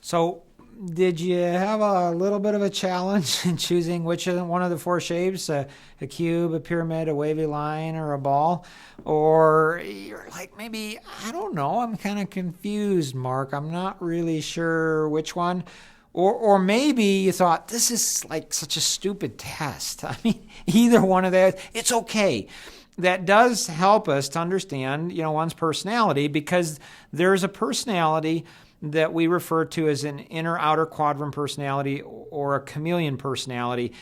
So, did you have a little bit of a challenge in choosing which one of the four shapes, a cube, a pyramid, a wavy line, or a ball? Or you're like, maybe, I don't know, I'm kind of confused, Mark. I'm not really sure which one. Or maybe you thought, this is like such a stupid test. I mean, either one of those, it's okay. That does help us to understand, one's personality, because there's a personality that we refer to as an inner-outer quadrant personality or a chameleon personality.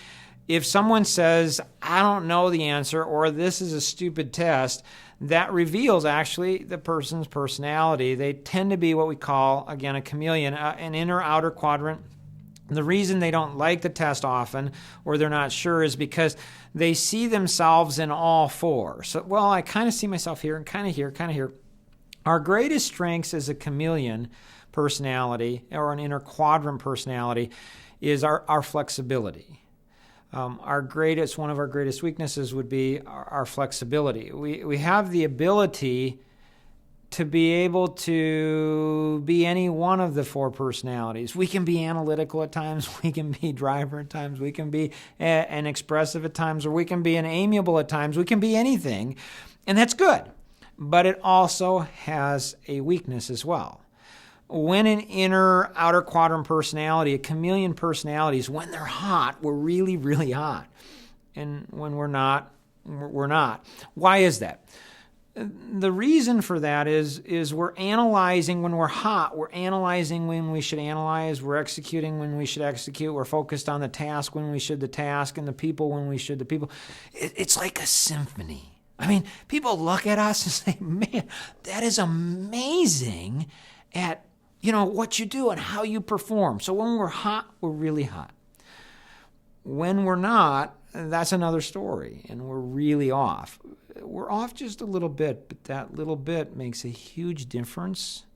If someone says, I don't know the answer, or this is a stupid test, that reveals actually the person's personality. They tend to be what we call, again, a chameleon, an inner-outer quadrant. The reason they don't like the test often, or they're not sure, is because they see themselves in all four. So, well, I kind of see myself here and kind of here, kind of here. Our greatest strengths as a chameleon personality or an inner quadrant personality is our flexibility. One of our greatest weaknesses would be our flexibility. We have the ability to be able to be any one of the four personalities. We can be analytical at times, we can be driver at times, we can be an expressive at times, or we can be an amiable at times. We can be anything, and that's good. But it also has a weakness as well. When an inner outer quadrant personality, a chameleon personality, is when they're hot, we're really, really hot. And when we're not, we're not. Why is that? The reason for that is we're analyzing when we're hot. We're analyzing when we should analyze. We're executing when we should execute. We're focused on the task when we should the task, and the people when we should the people. It's like a symphony. I mean, people look at us and say, man, that is amazing at what you do and how you perform. So when we're hot, we're really hot. When we're not, that's another story, and we're really off. We're off just a little bit, but that little bit makes a huge difference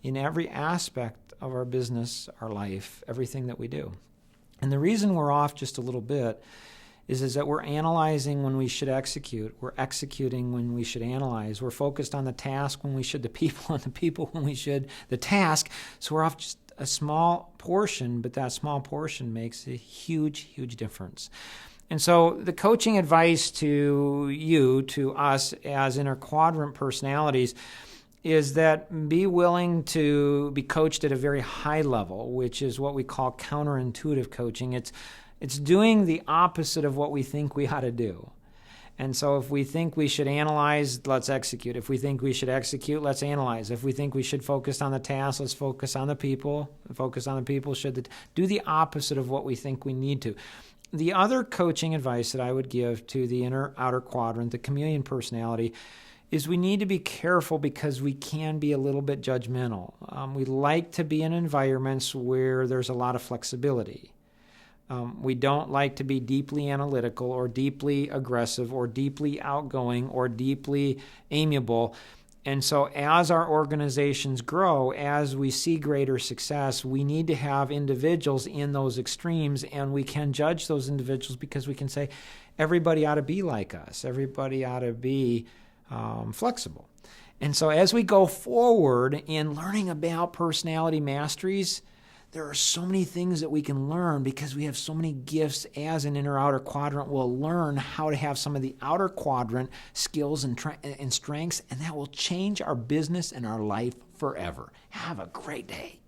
in every aspect of our business, our life, everything that we do. And the reason we're off just a little bit is that we're analyzing when we should execute. We're executing when we should analyze. We're focused on the task when we should the people, and the people when we should the task. So we're off just a small portion, but that small portion makes a huge, huge difference. And so the coaching advice to us as inner quadrant personalities is that be willing to be coached at a very high level, which is what we call counterintuitive coaching. It's doing the opposite of what we think we ought to do. And so if we think we should analyze, let's execute. If we think we should execute, let's analyze. If we think we should focus on the task, let's focus on the people. Focus on the people do the opposite of what we think we need to. The other coaching advice that I would give to the inner outer quadrant, the chameleon personality, is we need to be careful because we can be a little bit judgmental. We like to be in environments where there's a lot of flexibility. We don't like to be deeply analytical or deeply aggressive or deeply outgoing or deeply amiable. And so as our organizations grow, as we see greater success, we need to have individuals in those extremes, and we can judge those individuals because we can say, everybody ought to be like us. Everybody ought to be flexible. And so as we go forward in learning about personality masteries, there are so many things that we can learn because we have so many gifts as an inner outer quadrant. We'll learn how to have some of the outer quadrant skills and strengths, and that will change our business and our life forever. Have a great day.